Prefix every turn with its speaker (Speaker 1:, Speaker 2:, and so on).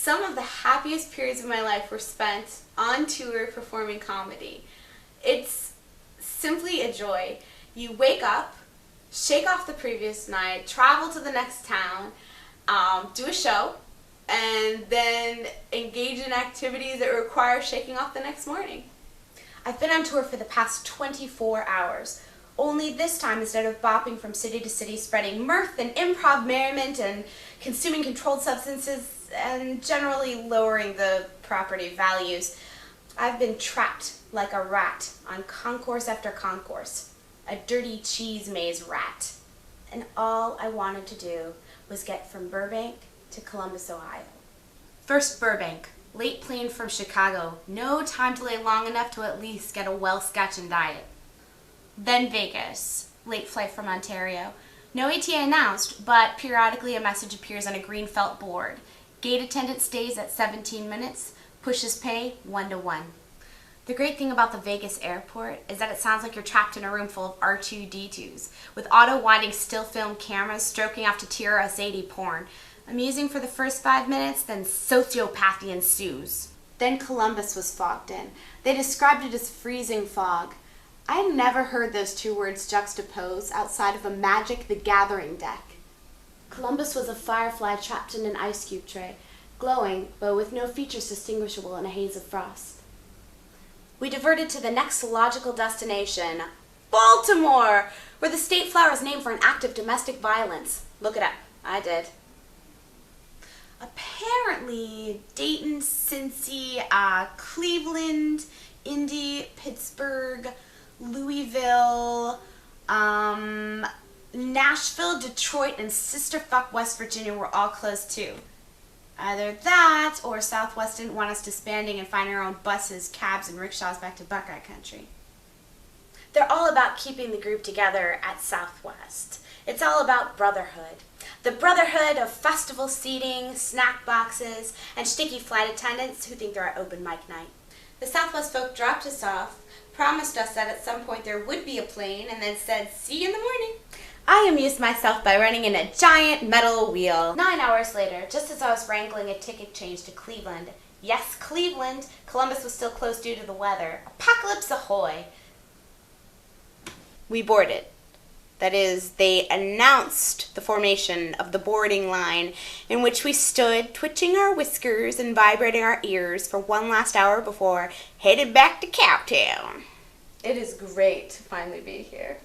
Speaker 1: Some of the happiest periods of my life were spent on tour performing comedy. It's simply a joy. You wake up, shake off the previous night, travel to the next town, do a show, and then engage in activities that require shaking off the next morning.
Speaker 2: I've been on tour for the past 24 hours. Only this time, instead of bopping from city to city, spreading mirth and improv merriment and consuming controlled substances and generally lowering the property values, I've been trapped like a rat on concourse after concourse, a dirty cheese maze rat. And all I wanted to do was get from Burbank to Columbus, Ohio. First Burbank, late plane from Chicago, no time delay long enough to at least get a well-sketch and diet. Then Vegas, late flight from Ontario. No ETA announced, but periodically a message appears on a green felt board. Gate attendant stays at 17 minutes, pushes pay 1-to-1. The great thing about the Vegas airport is that it sounds like you're trapped in a room full of R2-D2s, with auto-winding still film cameras stroking off to TRS-80 porn. Amusing for the first 5 minutes, then sociopathy ensues. Then Columbus was fogged in. They described it as freezing fog. I had never heard those two words juxtaposed outside of a Magic the Gathering deck. Columbus was a firefly trapped in an ice cube tray, glowing, but with no features distinguishable in a haze of frost. We diverted to the next logical destination, Baltimore, where the state flower is named for an act of domestic violence. Look it up. I did. Apparently, Dayton, Cincy, Cleveland, Indy, Pittsburgh, Louisville, Nashville, Detroit, and sisterfuck West Virginia were all closed too. Either that, or Southwest didn't want us disbanding and finding our own buses, cabs, and rickshaws back to Buckeye Country. They're all about keeping the group together at Southwest. It's all about brotherhood. The brotherhood of festival seating, snack boxes, and sticky flight attendants who think they're at open mic night. The Southwest folk dropped us off, promised us that at some point there would be a plane, and then said, "See you in the morning." I amused myself by running in a giant metal wheel. 9 hours later, just as I was wrangling a ticket change to Cleveland, yes, Cleveland, Columbus was still closed due to the weather. Apocalypse ahoy! We boarded. That is, they announced the formation of the boarding line, in which we stood, twitching our whiskers and vibrating our ears for one last hour before headed back to Cowtown. It is great to finally be here.